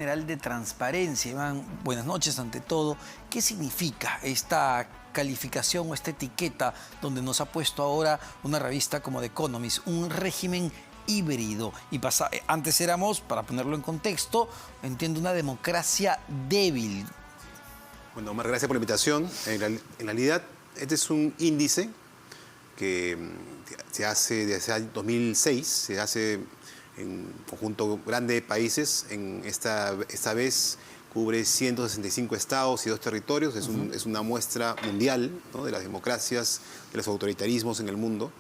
General de Transparencia. Iván, buenas noches ante todo. ¿Qué significa esta calificación o esta etiqueta donde nos ha puesto ahora una revista como The Economist, un régimen híbrido? Y antes éramos, para ponerlo en contexto, entiendo, una democracia débil. Bueno, Omar, gracias por la invitación. En realidad, este es un índice que se hace desde el 2006, se hace en un conjunto grande de países. Esta vez cubre 165 estados y 2 territorios. Es una muestra mundial, ¿no?, de las democracias, de los autoritarismos en el mundo.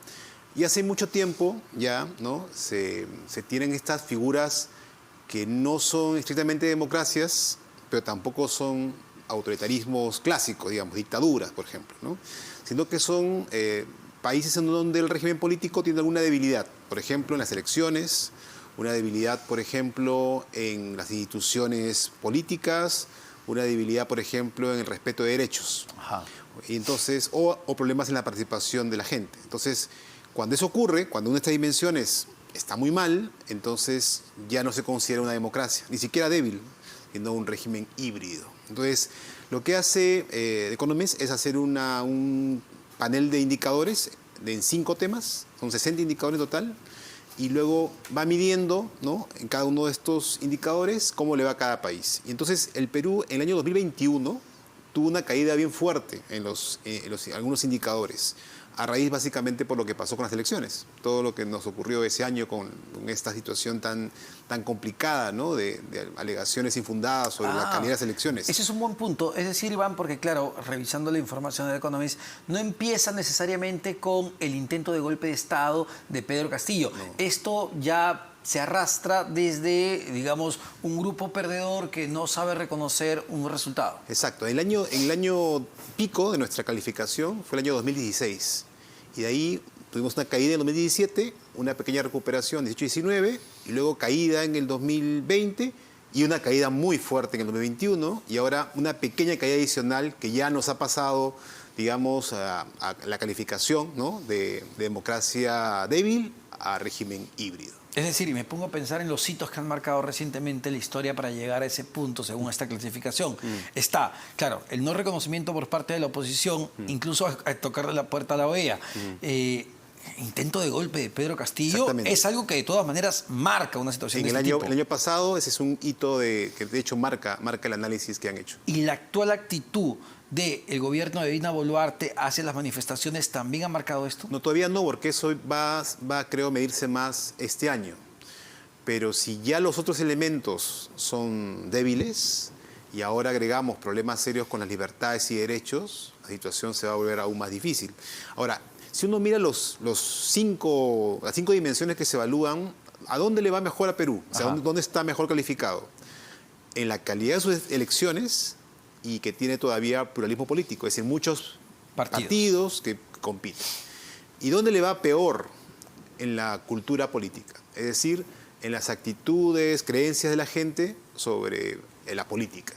Y hace mucho tiempo ya, ¿no?, se tienen estas figuras que no son estrictamente democracias, pero tampoco son autoritarismos clásicos, digamos, dictaduras, por ejemplo, ¿no?, sino que son países en donde el régimen político tiene alguna debilidad. Por ejemplo, en las elecciones, una debilidad, por ejemplo, en las instituciones políticas, una debilidad, por ejemplo, en el respeto de derechos. Ajá. Y entonces, o problemas en la participación de la gente. Entonces, cuando eso ocurre, cuando una de estas dimensiones está muy mal, entonces ya no se considera una democracia, ni siquiera débil, sino un régimen híbrido. Entonces, lo que hace The Economist es hacer un panel de indicadores en 5 temas, son 60 indicadores en total, y luego va midiendo, ¿no?, en cada uno de estos indicadores cómo le va a cada país. Y entonces el Perú en el año 2021 tuvo una caída bien fuerte en algunos indicadores, a raíz básicamente por lo que pasó con las elecciones, todo lo que nos ocurrió ese año con esta situación tan complicada, ¿no?, de alegaciones infundadas sobre la calidad de las elecciones. Ese es un buen punto. Es decir, Iván, porque claro, revisando la información de The Economist, no empieza necesariamente con el intento de golpe de Estado de Pedro Castillo. No. Esto ya se arrastra desde, digamos, un grupo perdedor que no sabe reconocer un resultado. Exacto. El año pico de nuestra calificación fue el año 2016. Y de ahí tuvimos una caída en el 2017, una pequeña recuperación 18-19, y luego caída en el 2020 y una caída muy fuerte en el 2021, y ahora una pequeña caída adicional que ya nos ha pasado, digamos, a la calificación, ¿no?, de democracia débil a régimen híbrido. Es decir, y me pongo a pensar en los hitos que han marcado recientemente la historia para llegar a ese punto según esta clasificación. Está, claro, el no reconocimiento por parte de la oposición, incluso a tocarle la puerta a la OEA. Intento de golpe de Pedro Castillo es algo que de todas maneras marca una situación de este tipo. El año pasado ese es un hito que de hecho marca el análisis que han hecho. Y la actual actitud del gobierno de Dina Boluarte hacia las manifestaciones también ha marcado esto. No, todavía no, porque eso va creo, a medirse más este año. Pero si ya los otros elementos son débiles y ahora agregamos problemas serios con las libertades y derechos, la situación se va a volver aún más difícil. Ahora, si uno mira las 5 dimensiones que se evalúan, ¿a dónde le va mejor a Perú? O sea, ¿dónde está mejor calificado? En la calidad de sus elecciones y que tiene todavía pluralismo político, es decir, muchos partidos que compiten. ¿Y dónde le va peor? En la cultura política, es decir, en las actitudes, creencias de la gente sobre la política.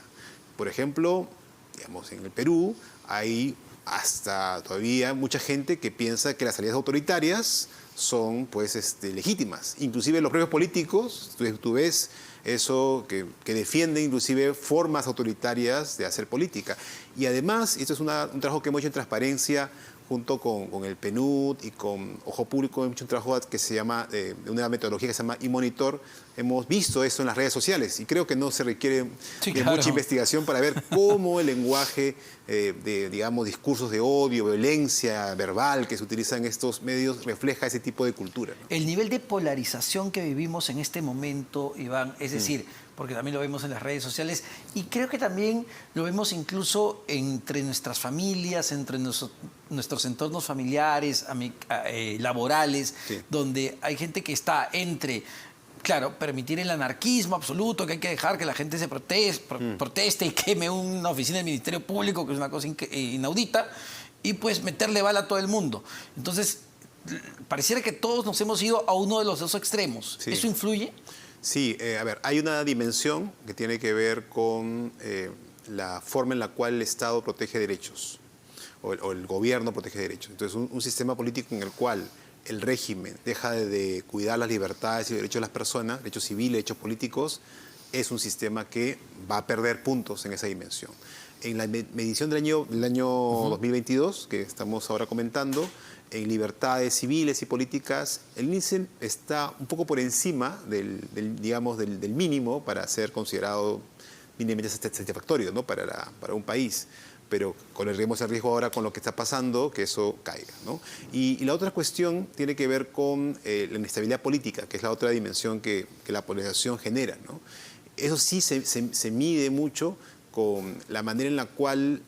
Por ejemplo, digamos, en el Perú hay hasta todavía mucha gente que piensa que las salidas autoritarias son, pues, legítimas. Inclusive los propios políticos, tú ves eso que defiende inclusive formas autoritarias de hacer política. Y además, esto es un trabajo que hemos hecho en transparencia junto con el PNUD y con Ojo Público, hemos hecho un trabajo que se llama, de una metodología que se llama eMonitor. Hemos visto eso en las redes sociales y creo que no se requiere mucha investigación para ver cómo el lenguaje de, digamos, discursos de odio, violencia verbal que se utiliza en estos medios refleja ese tipo de cultura, ¿no? El nivel de polarización que vivimos en este momento, Iván, es decir, porque también lo vemos en las redes sociales y creo que también lo vemos incluso entre nuestras familias, entre nuestros entornos familiares, laborales, donde hay gente que está entre, claro, permitir el anarquismo absoluto, que hay que dejar que la gente se proteste y queme una oficina del Ministerio Público, que es una cosa inaudita, y pues meterle bala a todo el mundo. Entonces, pareciera que todos nos hemos ido a uno de los 2 extremos. Sí. ¿Eso influye? Sí, a ver, hay una dimensión que tiene que ver con la forma en la cual el Estado protege derechos, o el gobierno protege derechos. Entonces, un sistema político en el cual el régimen deja de cuidar las libertades y derechos de las personas, derechos civiles, derechos políticos, es un sistema que va a perder puntos en esa dimensión. En la medición del año 2022, que estamos ahora comentando, en libertades civiles y políticas, el índice está un poco por encima del mínimo para ser considerado mínimamente satisfactorio, ¿no? para un país. Pero corremos el riesgo ahora con lo que está pasando, que eso caiga, ¿no? Y la otra cuestión tiene que ver con la inestabilidad política, que es la otra dimensión que la polarización genera, ¿no? Eso sí se mide mucho con la manera en la cual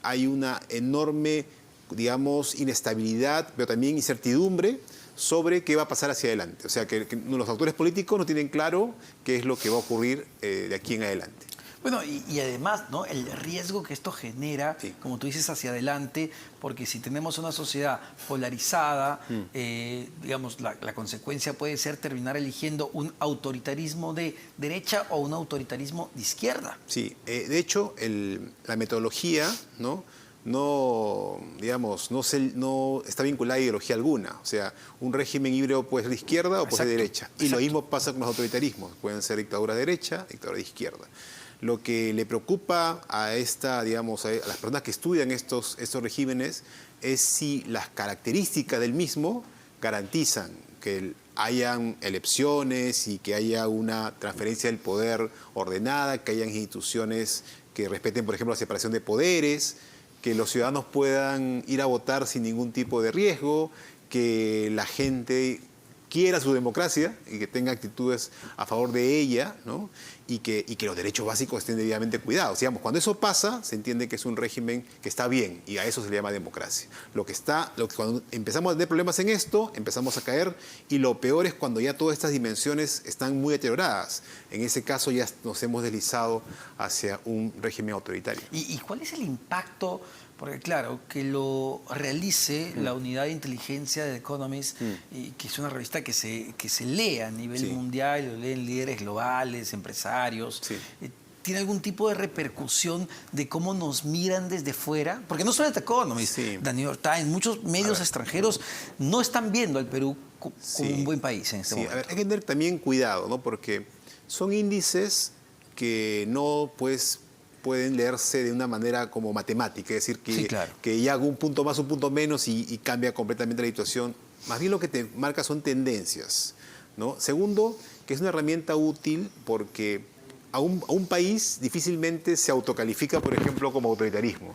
hay una enorme, digamos, inestabilidad, pero también incertidumbre sobre qué va a pasar hacia adelante. O sea, que los actores políticos no tienen claro qué es lo que va a ocurrir de aquí en adelante. Bueno, y además, ¿no? El riesgo que esto genera, Sí. como tú dices, hacia adelante, porque si tenemos una sociedad polarizada, digamos, la consecuencia puede ser terminar eligiendo un autoritarismo de derecha o un autoritarismo de izquierda. Sí, de hecho, la metodología, digamos, no está vinculada a ideología alguna. O sea, un régimen híbrido puede ser de izquierda o puede ser de derecha. Y lo mismo pasa con los autoritarismos. Pueden ser dictaduras de derecha, dictaduras de izquierda. Lo que le preocupa digamos, a las personas que estudian estos regímenes es si las características del mismo garantizan que hayan elecciones y que haya una transferencia del poder ordenada, que hayan instituciones que respeten, por ejemplo, la separación de poderes, que los ciudadanos puedan ir a votar sin ningún tipo de riesgo, que la gente quiera su democracia y que tenga actitudes a favor de ella, ¿no? Y que los derechos básicos estén debidamente cuidados. Digamos, cuando eso pasa, se entiende que es un régimen que está bien y a eso se le llama democracia. Cuando empezamos a tener problemas en esto, empezamos a caer y lo peor es cuando ya todas estas dimensiones están muy deterioradas. En ese caso ya nos hemos deslizado hacia un régimen autoritario. ¿Y cuál es el impacto? Porque claro, que lo realice la unidad de inteligencia de The Economist, y que es una revista que se lee a nivel mundial, lo leen líderes globales, empresarios. Sí. ¿Tiene algún tipo de repercusión de cómo nos miran desde fuera? Porque no solo The Economist, The New York Times, muchos medios extranjeros no están viendo al Perú como un buen país en este momento. A ver, hay que tener también cuidado, ¿no? Porque son índices que no, pues, pueden leerse de una manera como matemática, es decir, que ya hago un punto más, un punto menos y cambia completamente la situación. Más bien lo que te marca son tendencias, ¿no? Segundo, que es una herramienta útil porque a un país difícilmente se autocalifica, por ejemplo, como autoritarismo.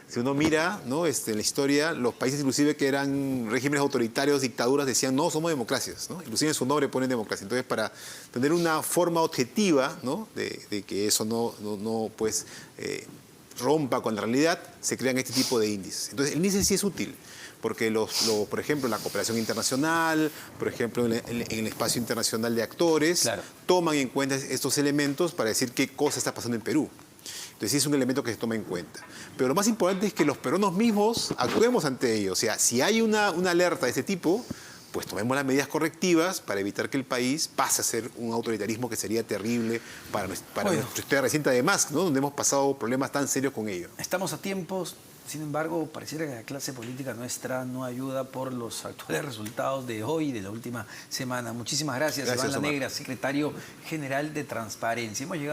Si uno mira, ¿no? En la historia, los países inclusive que eran regímenes autoritarios, dictaduras, decían, no, somos democracias, ¿no? Inclusive en su nombre ponen democracia. Entonces, para tener una forma objetiva, ¿no? de que eso no rompa con la realidad, se crean este tipo de índices. Entonces, el índice sí es útil, porque por ejemplo, en la cooperación internacional, por ejemplo, en el espacio internacional de actores, toman en cuenta estos elementos para decir qué cosa está pasando en Perú. Entonces sí es un elemento que se toma en cuenta. Pero lo más importante es que los peruanos mismos actuemos ante ello. O sea, si hay una alerta de este tipo, pues tomemos las medidas correctivas para evitar que el país pase a ser un autoritarismo que sería terrible para nuestra historia reciente, además, ¿no? Donde hemos pasado problemas tan serios con ello. Estamos a tiempos. Sin embargo, pareciera que la clase política nuestra no ayuda por los actuales resultados de hoy y de la última semana. Muchísimas gracias, Iván Lanegra, secretario general de Transparencia. Hemos llegado